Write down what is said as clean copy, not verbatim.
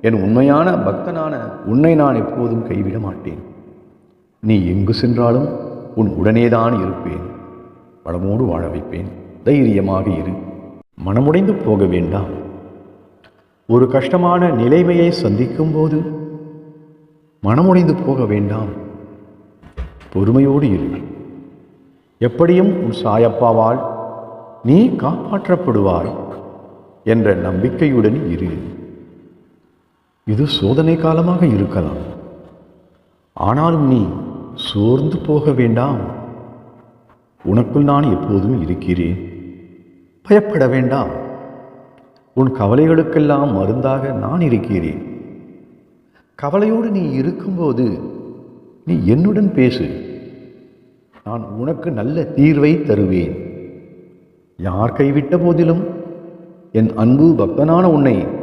என் உண்மையான பக்தனான உன்னை நான் எப்போதும் கைவிட மாட்டேன். நீ எங்கு சென்றாலும் உன் உடனேதான் இருப்பேன். வளமோடு வாழ வைப்பேன். தைரியமாக இரு. மனமுடைந்து போக வேண்டாம். ஒரு கஷ்டமான நிலைமையை சந்திக்கும் போது மனமுடைந்து போக வேண்டாம். பொறுமையோடு இரு. எப்படியும் உன் சாயப்பாவால் நீ காப்பாற்றப்படுவாய் என்ற நம்பிக்கையுடன் இரு. இது சோதனை காலமாக இருக்கலாம். ஆனாலும் நீ சோர்ந்து போக வேண்டாம். உனக்குள் நான் எப்போதும் இருக்கிறேன். பயப்பட வேண்டாம். உன் கவலைகளுக்கெல்லாம் மருந்தாக நான் இருக்கிறேன். கவலையோடு நீ இருக்கும்போது நீ என்னுடன் பேசு. நான் உனக்கு நல்ல தீர்வை தருவேன். யார் கைவிட்ட போதிலும் என் அன்பு பக்தனான உன்னை